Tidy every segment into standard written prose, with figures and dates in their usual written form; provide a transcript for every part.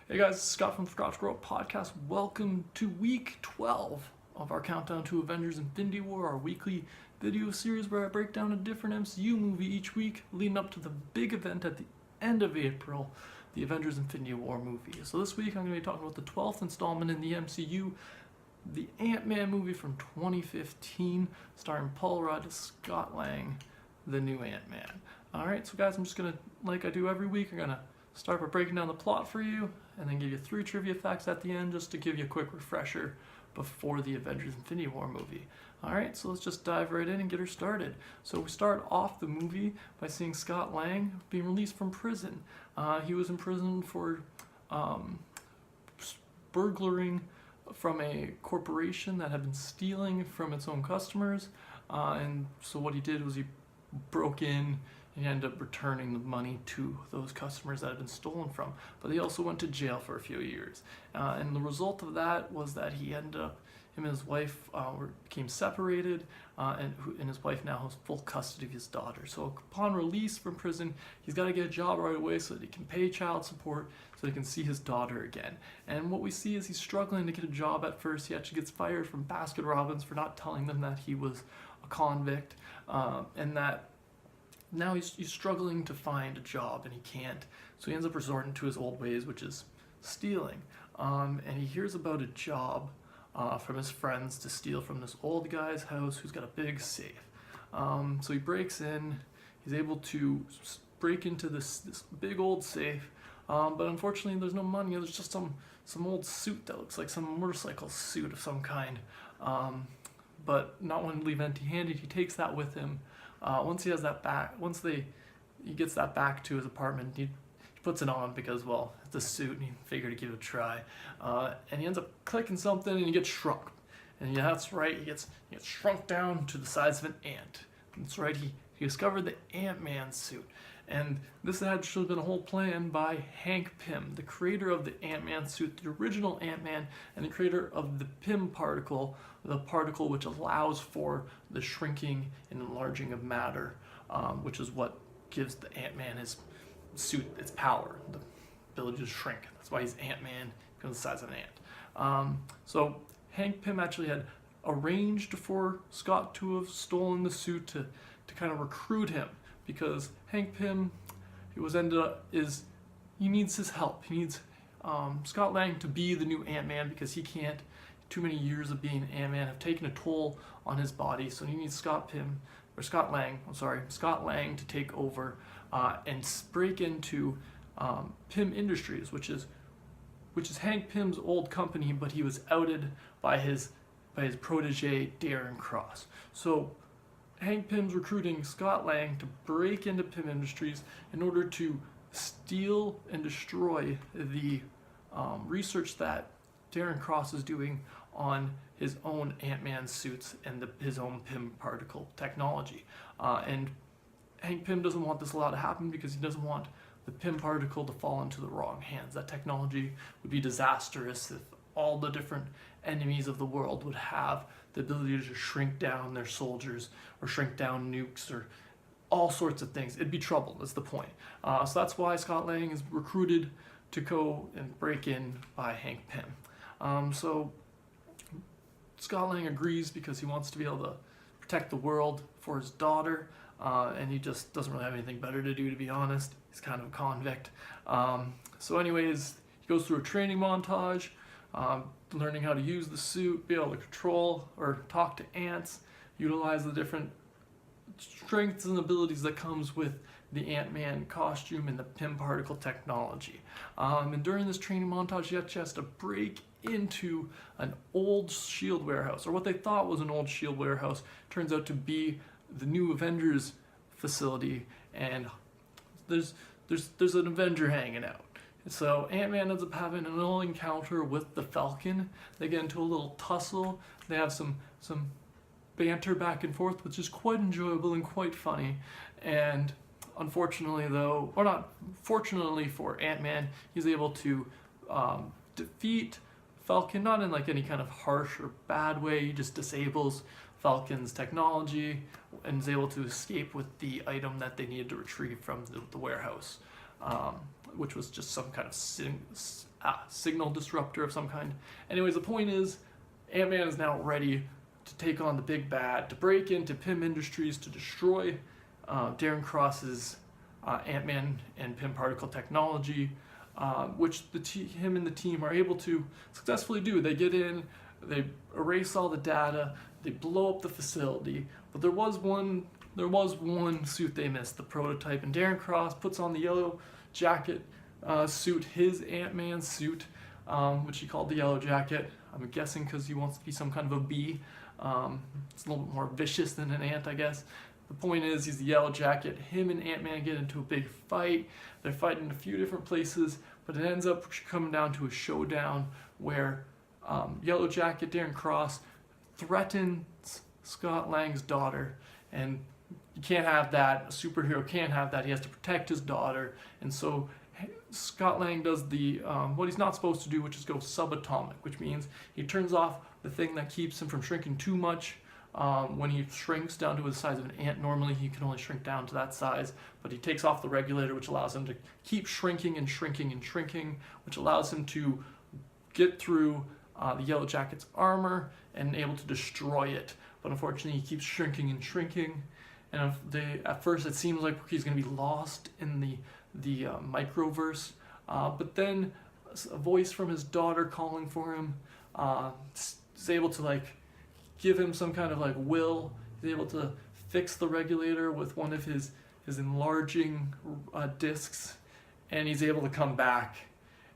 Hey guys, Scott from Scott Grow Podcast. Welcome to week 12 of our countdown to Avengers Infinity War, our weekly video series where I break down a different MCU movie each week, leading up to the big event at the end of April, the Avengers Infinity War movie. So this week I'm going to be talking about the 12th installment in the MCU, the Ant-Man movie from 2015, starring Paul Rudd as Scott Lang, the new Ant-Man. Alright, so guys, I'm just going to, like I do every week, I'm going to start by breaking down the plot for you, and then give you 3 trivia facts at the end just to give you a quick refresher before the Avengers Infinity War movie. Alright, so let's just dive right in and get her started. So we start off the movie by seeing Scott Lang being released from prison. He was in prison for burglaring from a corporation that had been stealing from its own customers. And so what he did was he broke in and he ended up returning the money to those customers that had been stolen from. But he also went to jail for a few years. And the result of that was that he ended up, him and his wife became separated, and his wife now has full custody of his daughter. So upon release from prison, he's got to get a job right away so that he can pay child support, so he can see his daughter again. And what we see is he's struggling to get a job at first. He actually gets fired from Baskin Robbins for not telling them that he was a convict, and that now he's struggling to find a job and he can't. So he ends up resorting to his old ways, which is stealing. And he hears about a job from his friends to steal from this old guy's house who's got a big safe. So he breaks in, he's able to break into this big old safe, but unfortunately there's no money. There's just some old suit that looks like some motorcycle suit of some kind, but not one to leave empty-handed. He takes that with him. Once he has that back, he gets that back to his apartment, he puts it on because, well, it's a suit and he figured to give it a try. And he ends up clicking something and he gets shrunk. And yeah, that's right, he gets shrunk down to the size of an ant. That's right, he discovered the Ant-Man suit. And this had actually been a whole plan by Hank Pym, the creator of the Ant-Man suit, the original Ant-Man, and the creator of the Pym particle, the particle which allows for the shrinking and enlarging of matter, which is what gives the Ant-Man his suit its power, the ability to shrink. That's why he's Ant-Man, becomes the size of an ant. So Hank Pym actually had arranged for Scott to have stolen the suit to kind of recruit him, because Hank Pym, he needs his help. He needs Scott Lang to be the new Ant-Man, because he can't. Too many years of being Ant-Man have taken a toll on his body, so he needs Scott Lang to take over and break into Pym Industries, which is Hank Pym's old company, but he was outed by his protege Darren Cross. So Hank Pym's recruiting Scott Lang to break into Pym Industries in order to steal and destroy the research that Darren Cross is doing on his own Ant-Man suits and his own Pym particle technology. And Hank Pym doesn't want this allowed to happen because he doesn't want the Pym particle to fall into the wrong hands. That technology would be disastrous if all the different enemies of the world would have the ability to shrink down their soldiers or shrink down nukes or all sorts of things. It'd be trouble, that's the point. So that's why Scott Lang is recruited to go and break in by Hank Pym. So Scott Lang agrees because he wants to be able to protect the world for his daughter, and he just doesn't really have anything better to do, to be honest. He's kind of a convict. So anyways, he goes through a training montage, learning how to use the suit, be able to control or talk to ants, utilize the different strengths and abilities that comes with the Ant-Man costume and the Pym particle technology. And during this training montage, he actually has to break into an old SHIELD warehouse, or what they thought was an old SHIELD warehouse turns out to be the new Avengers facility, and there's an Avenger hanging out. So Ant-Man ends up having a little encounter with the Falcon. They get into a little tussle. They have some banter back and forth, which is quite enjoyable and quite funny. And unfortunately, though, or not fortunately for Ant-Man, he's able to defeat Falcon, not in like any kind of harsh or bad way. He just disables Falcon's technology and is able to escape with the item that they needed to retrieve from the warehouse, which was just some kind of signal disruptor of some kind. Anyways, the point is, Ant-Man is now ready to take on the big bad, to break into Pym Industries, to destroy Darren Cross's Ant-Man and Pym particle technology, which him and the team are able to successfully do. They get in, they erase all the data, they blow up the facility, but there was one suit they missed, the prototype, and Darren Cross puts on the yellow jacket suit, his Ant-Man suit, which he called the Yellow Jacket. I'm guessing because he wants to be some kind of a bee. It's a little bit more vicious than an ant, I guess. The point is, he's the Yellow Jacket. Him and Ant-Man get into a big fight. They're fighting in a few different places, but it ends up coming down to a showdown where Yellow Jacket, Darren Cross, threatens Scott Lang's daughter, and you can't have that. A superhero can't have that. He has to protect his daughter, and so Scott Lang does what he's not supposed to do, which is go subatomic, which means he turns off the thing that keeps him from shrinking too much. When he shrinks down to the size of an ant, normally he can only shrink down to that size, but he takes off the regulator, which allows him to keep shrinking and shrinking and shrinking, which allows him to get through the Yellow Jacket's armor and able to destroy it. But unfortunately, he keeps shrinking and shrinking, and at first it seems like he's going to be lost in the microverse, but then a voice from his daughter calling for him is able to give him some kind of will. He's able to fix the regulator with one of his enlarging discs, and he's able to come back.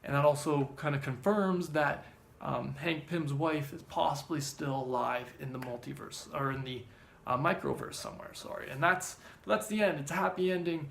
And that also kind of confirms that Hank Pym's wife is possibly still alive in the multiverse, or in the microverse somewhere. Sorry, and that's the end. It's a happy ending.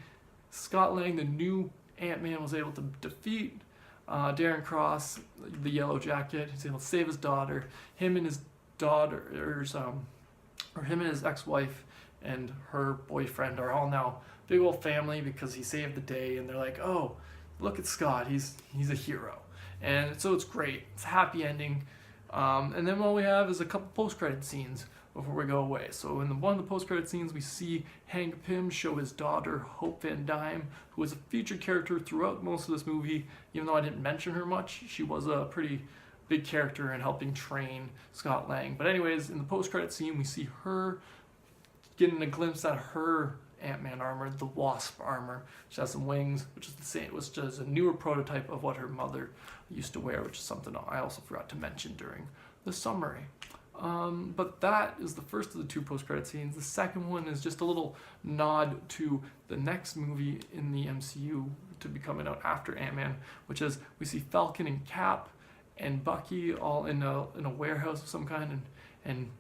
Scott Lang, the new Ant-Man, was able to defeat Darren Cross, the Yellow Jacket. He's able to save his daughter. Him and his daughter's, or him and his ex-wife and her boyfriend are all now big old family because he saved the day, and they're like, oh, look at Scott, he's a hero. And so it's great. It's a happy ending. And then all we have is a couple post-credit scenes before we go away. So in one of the post-credit scenes, we see Hank Pym show his daughter, Hope Van Dyne, who is a featured character throughout most of this movie. Even though I didn't mention her much, she was a pretty big character in helping train Scott Lang. But anyways, in the post-credit scene, we see her getting a glimpse at her Ant-Man armor, the Wasp armor, which has some wings, which is the same, which is a newer prototype of what her mother used to wear, which is something I also forgot to mention during the summary. But that is the first of the two post-credit scenes. The second one is just a little nod to the next movie in the MCU to be coming out after Ant-Man, which is we see Falcon and Cap and Bucky all in a warehouse of some kind, and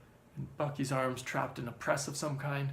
Bucky's arms trapped in a press of some kind.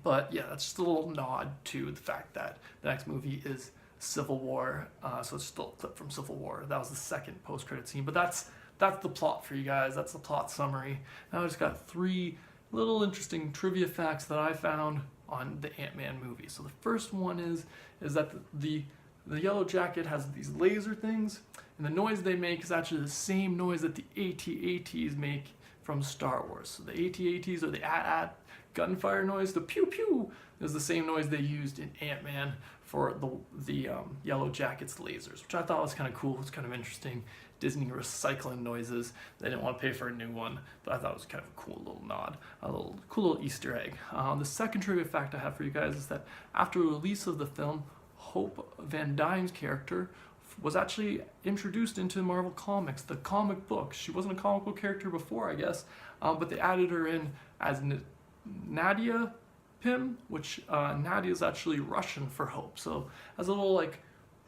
But yeah, that's just a little nod to the fact that the next movie is Civil War. So it's still a clip from Civil War. That was the second post-credit scene. But that's the plot for you guys. That's the plot summary. Now I just got 3 little interesting trivia facts that I found on the Ant-Man movie. So the first one is that the Yellow Jacket has these laser things, and the noise they make is actually the same noise that the AT-ATs make from Star Wars. So the AT-ATs, or the AT-AT gunfire noise, the pew-pew, is the same noise they used in Ant-Man for the Yellow Jacket's lasers, which I thought was kind of cool. It's kind of interesting. Disney recycling noises. They didn't want to pay for a new one, but I thought it was kind of a cool little nod, a cool little Easter egg. The second trivia fact I have for you guys is that after the release of the film, Hope Van Dyne's character was actually introduced into Marvel Comics, the comic book. She wasn't a comic book character before, I guess, but they added her in as Nadia Pym, which Nadia is actually Russian for Hope. So as a little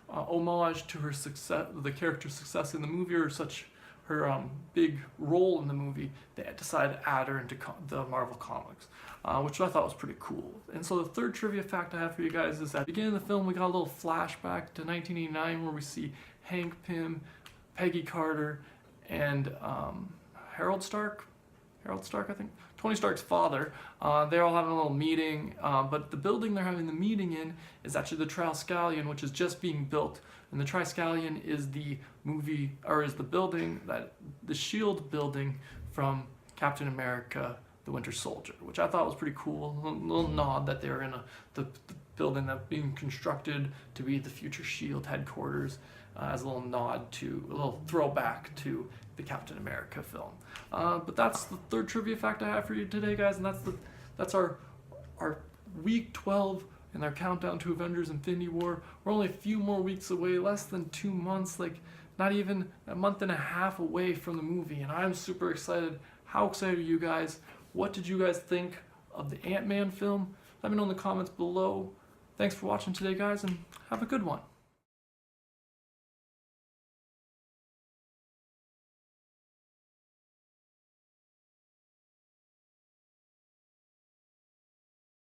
homage to her success, the character's success in the movie, or her big role in the movie, they decided to add her into the Marvel Comics, which I thought was pretty cool. And so the third trivia fact I have for you guys is that at the beginning of the film, we got a little flashback to 1989 where we see Hank Pym, Peggy Carter, and Harold Stark, I think, Tony Stark's father. They're all having a little meeting, but the building they're having the meeting in is actually the Triskelion, which is just being built. And the Triskelion is the building that the SHIELD building from Captain America: The Winter Soldier, which I thought was pretty cool. A little nod that they were in the building that's being constructed to be the future S.H.I.E.L.D. headquarters, as a little nod to, a little throwback to the Captain America film. But that's the third trivia fact I have for you today, guys, and that's our week 12 and our countdown to Avengers Infinity War. We're only a few more weeks away, less than 2 months, like not even a month and a half away from the movie, and I'm super excited. How excited are you guys? What did you guys think of the Ant-Man film? Let me know in the comments below. Thanks for watching today, guys, and have a good one.